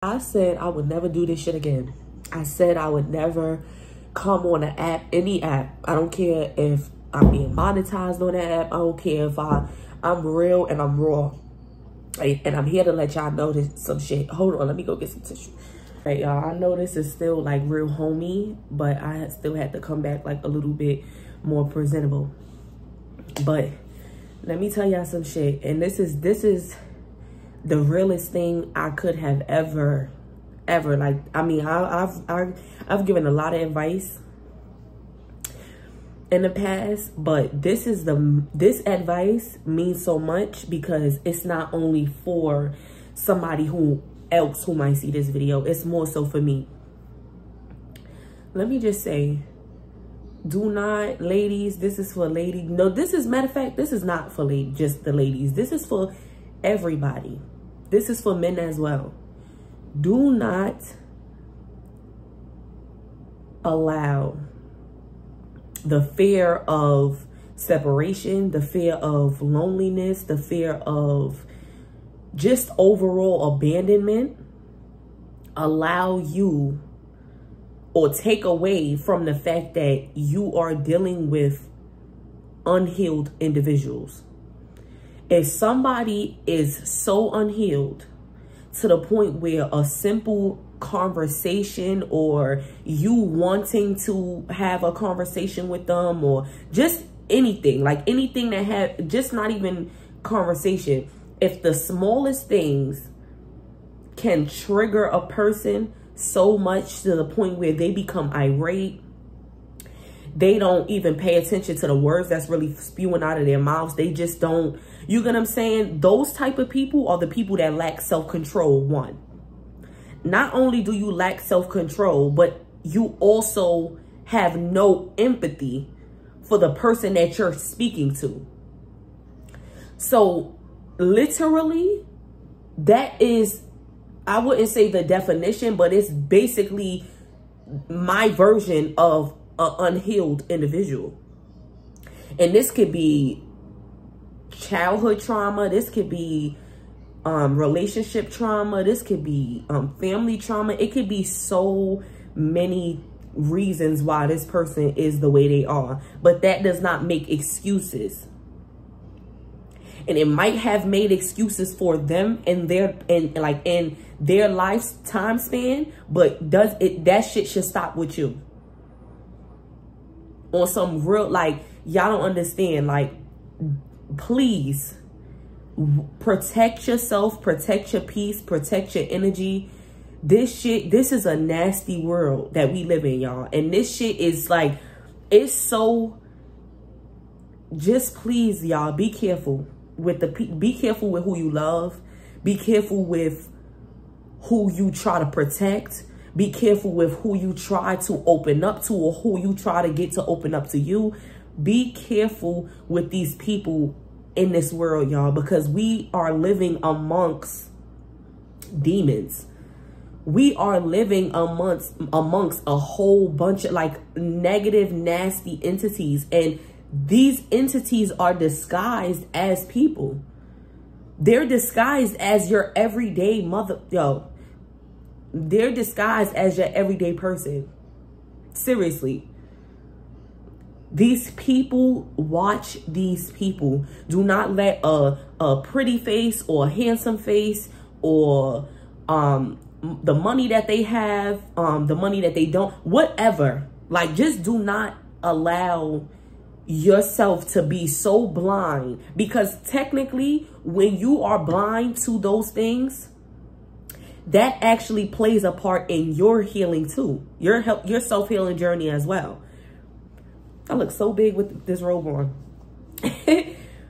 I said I would never do this shit again. I said I would never come on an app, any app. I don't care if I'm being monetized on that app. I don't care if I'm real and I'm raw. Right? And I'm here to let y'all know this some shit. Hold on, let me go get some tissue. Right, y'all, I know this is still like real homey, but I still had to come back like a little bit more presentable. But let me tell y'all some shit. And this is the realest thing I could have ever like. I mean, I've given a lot of advice in the past, but this advice means so much because it's not only for somebody who might see this video. It's more so for me. Let me just say, do not, ladies, this is for ladies. No, this is, matter of fact, this is not for just the ladies. This is for everybody. This is for men as well. Do not allow the fear of separation, the fear of loneliness, the fear of just overall abandonment allow you or take away from the fact that you are dealing with unhealed individuals. If somebody is so unhealed to the point where a simple conversation or you wanting to have a conversation with them or just anything, like anything that had just not even conversation, if the smallest things can trigger a person so much to the point where they become irate, they don't even pay attention to the words that's really spewing out of their mouths. They just don't, you get what I'm saying? Those type of people are the people that lack self-control. One, not only do you lack self-control, but you also have no empathy for the person that you're speaking to. So literally, that is, I wouldn't say the definition, but it's basically my version of an unhealed individual. And this could be childhood trauma. This could be relationship trauma. This could be family trauma. It could be so many reasons why this person is the way they are. But that does not make excuses. And it might have made excuses for them in their lifetime span, but that shit should stop with you. On some real, like, y'all don't understand, like, please protect yourself, protect your peace, protect your energy. This is a nasty world that we live in, y'all. And this shit is like, it's so, just please, y'all, be careful with be careful with who you love. Be careful with who you try to protect. Be careful with who you try to open up to or who you try to get to open up to you. Be careful with these people in this world, y'all, because we are living amongst demons. We are living amongst a whole bunch of like negative, nasty entities. And these entities are disguised as people. They're disguised as your everyday they're disguised as your everyday person. Seriously. These people, watch these people. Do not let a pretty face or a handsome face or the money that they have, the money that they don't, whatever. Like, just do not allow yourself to be so blind, because technically when you are blind to those things, that actually plays a part in your healing too, your self-healing journey as well. I look so big with this robe on.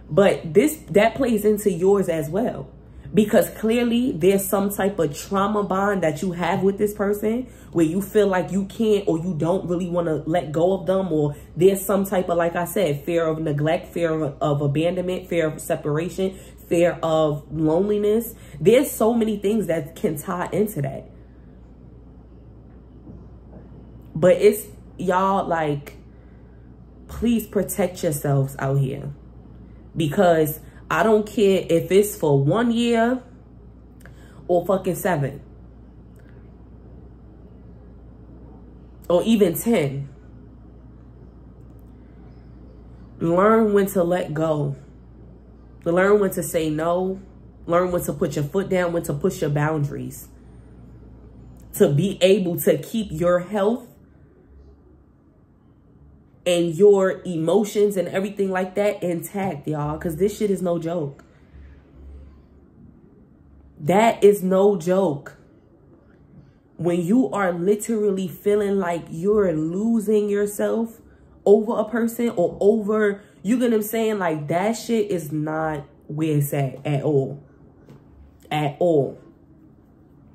But that plays into yours as well, because clearly there's some type of trauma bond that you have with this person where you feel like you can't or you don't really want to let go of them, or there's some type of, like I said, fear of neglect, fear of abandonment, fear of separation, fear of loneliness. There's so many things that can tie into that. But it's, y'all, like, please protect yourselves out here, because I don't care if it's for 1 year or fucking 7. or even 10. Learn when to let go. Learn when to say no. Learn when to put your foot down, when to push your boundaries. To be able to keep your health and your emotions and everything like that intact, y'all. Because this shit is no joke. That is no joke. When you are literally feeling like you're losing yourself over a person or over, you get what I'm saying? Like, that shit is not where it's at all. At all.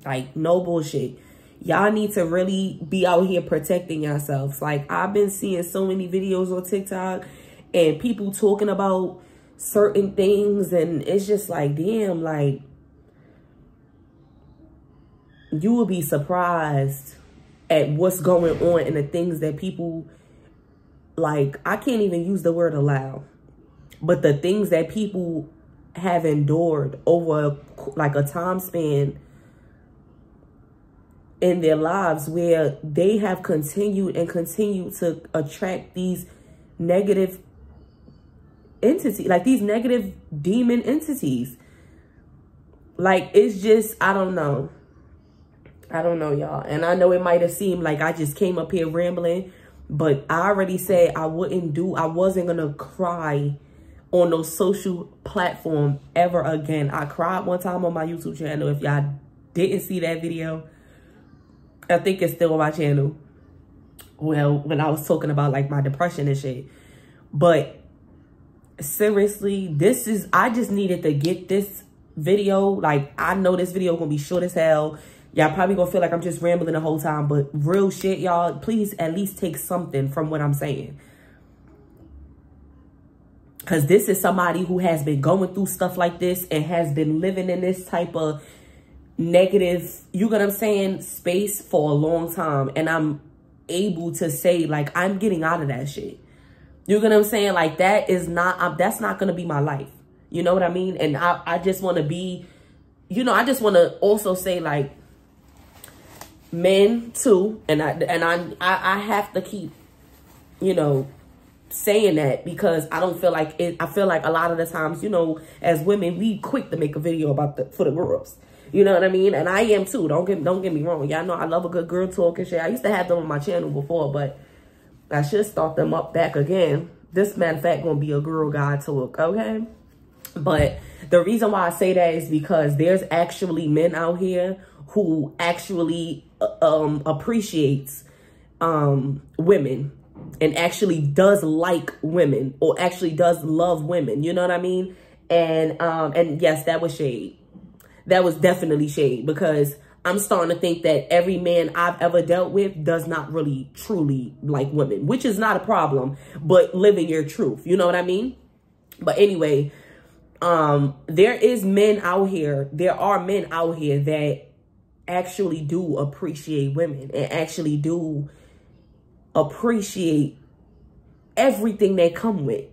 Like, no bullshit. Y'all need to really be out here protecting yourselves. Like, I've been seeing so many videos on TikTok and people talking about certain things, and it's just like, damn, like, you will be surprised at what's going on and the things that people, like, I can't even use the word allow, but the things that people have endured over like a time span in their lives, where they have continued to attract these negative entities, like these negative demon entities. Like, it's just, I don't know, y'all. And I know it might have seemed like I just came up here rambling, but I already said I wasn't gonna cry on no social platform ever again. I cried one time on my YouTube channel. If y'all didn't see that video, I think it's still on my channel. Well, when I was talking about like my depression and shit. But seriously, I just needed to get this video. Like, I know this video gonna be short as hell. Y'all probably gonna feel like I'm just rambling the whole time, but real shit, y'all, please at least take something from what I'm saying. Because this is somebody who has been going through stuff like this and has been living in this type of negative, you get what I'm saying, space for a long time. And I'm able to say, like, I'm getting out of that shit. You get what I'm saying? Like, that's not going to be my life. You know what I mean? And I just want to be, you know, I just want to also say, like, men too. And I have to keep, you know, saying that, because I don't feel like it. I feel like a lot of the times, you know, as women, we quick to make a video about for the girls. You know what I mean? And I am too. Don't get me wrong. Y'all know I love a good girl talk and shit. I used to have them on my channel before, but I should start them up back again. This, matter of fact, gonna be a girl guide talk, okay? But the reason why I say that is because there's actually men out here who actually appreciates women and actually does like women, or actually does love women. You know what I mean? And yes, that was shade. That was definitely shade, because I'm starting to think that every man I've ever dealt with does not really truly like women, which is not a problem, but living your truth. You know what I mean? But anyway, there are men out here that actually do appreciate women and actually do appreciate everything they come with.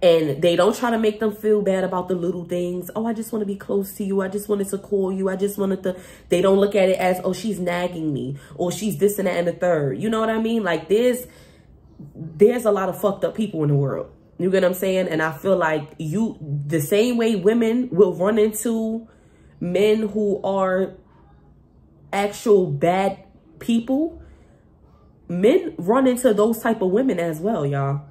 And they don't try to make them feel bad about the little things. Oh, I just want to be close to you. I just wanted to call you. I just wanted to. They don't look at it as, oh, she's nagging me, or she's this and that and the third. You know what I mean? Like, there's a lot of fucked up people in the world. You get what I'm saying? And I feel like the same way women will run into men who are actual bad people, men run into those type of women as well, y'all.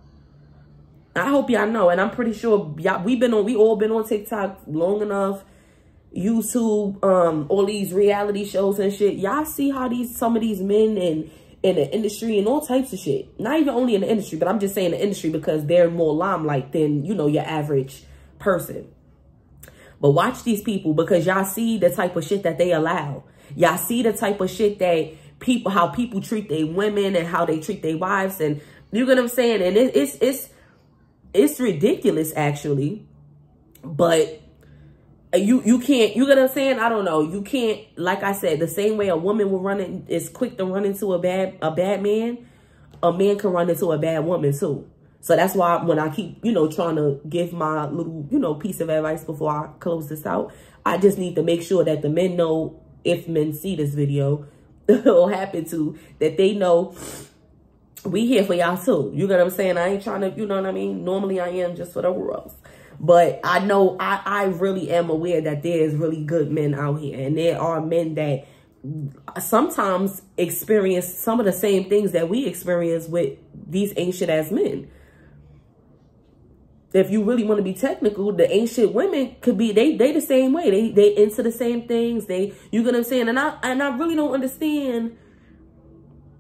I hope y'all know, and I'm pretty sure y'all, we all been on TikTok long enough, YouTube, all these reality shows and shit. Y'all see how some of these men in the industry and all types of shit. Not even only in the industry, but I'm just saying the industry because they're more limelight than, you know, your average person. But watch these people, because y'all see the type of shit that they allow. Y'all see the type of shit that how people treat their women and how they treat their wives, and you get what I'm saying? And it's ridiculous, actually. But you can't, you get what I'm saying? I don't know. You can't, like I said, the same way a woman is quick to run into a bad man, a man can run into a bad woman too. So that's why when I keep, you know, trying to give my little, you know, piece of advice before I close this out, I just need to make sure that the men know, if men see this video, or happen to, that they know we here for y'all too. You get what I'm saying? I ain't trying to, you know what I mean? Normally I am just for the world. But I know I really am aware that there's really good men out here. And there are men that sometimes experience some of the same things that we experience with these ancient ass men. If you really want to be technical, the ancient women could be, they the same way. They into the same things. You get what I'm saying? And I really don't understand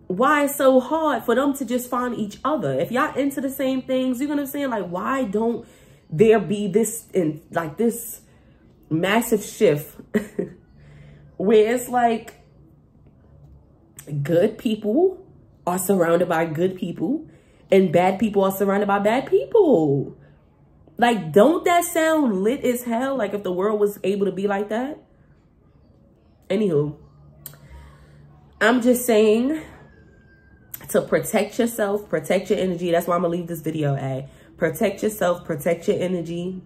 why it's so hard for them to just find each other. If y'all into the same things, you know what I'm saying? Like, why don't there be this massive shift where it's like good people are surrounded by good people and bad people are surrounded by bad people? Like, don't that sound lit as hell? Like, if the world was able to be like that? Anywho, I'm just saying to protect yourself, protect your energy. That's why I'm going to leave this video at. Protect yourself, protect your energy.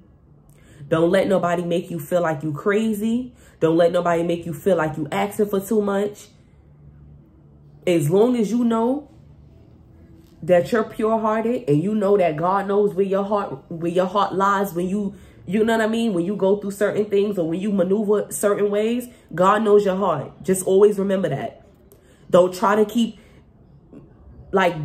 Don't let nobody make you feel like you crazy. Don't let nobody make you feel like you asking for too much. As long as you know that you're pure-hearted and you know that God knows where your heart lies when you know what I mean? When you go through certain things or when you maneuver certain ways, God knows your heart. Just always remember that. Don't try to keep like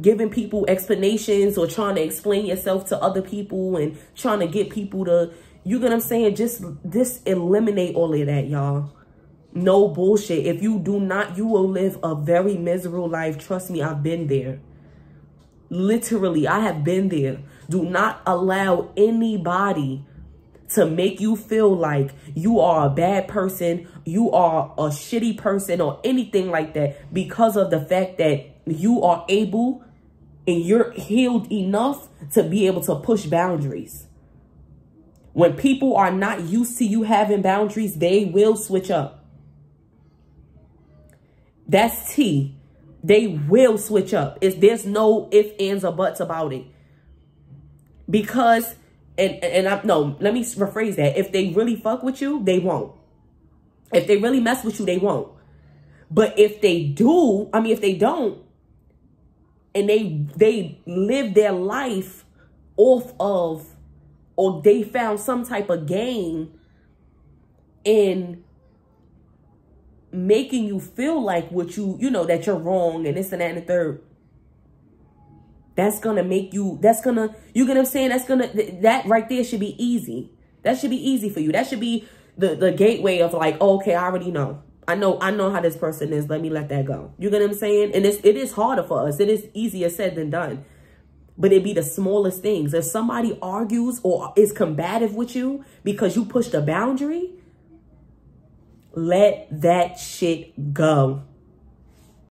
giving people explanations or trying to explain yourself to other people and trying to get people to, you get what I'm saying? Just eliminate all of that, y'all. No bullshit. If you do not, you will live a very miserable life. Trust me, I've been there. Literally, I have been there. Do not allow anybody to make you feel like you are a bad person, you are a shitty person or anything like that because of the fact that you are able and you're healed enough to be able to push boundaries. When people are not used to you having boundaries, they will switch up. That's T. They will switch up. There's no ifs, ands, or buts about it. Because, let me rephrase that. If they really fuck with you, they won't. If they really mess with you, they won't. But if they don't, and they live their life off of, or they found some type of gain in making you feel like what you know, that you're wrong and this and that and the third. That's going to make you, you get what I'm saying? That right there should be easy. That should be easy for you. That should be the gateway of like, oh, okay, I already know. I know how this person is. Let me let that go. You get what I'm saying? And it is harder for us. It is easier said than done. But it be the smallest things. If somebody argues or is combative with you because you pushed a boundary, let that shit go.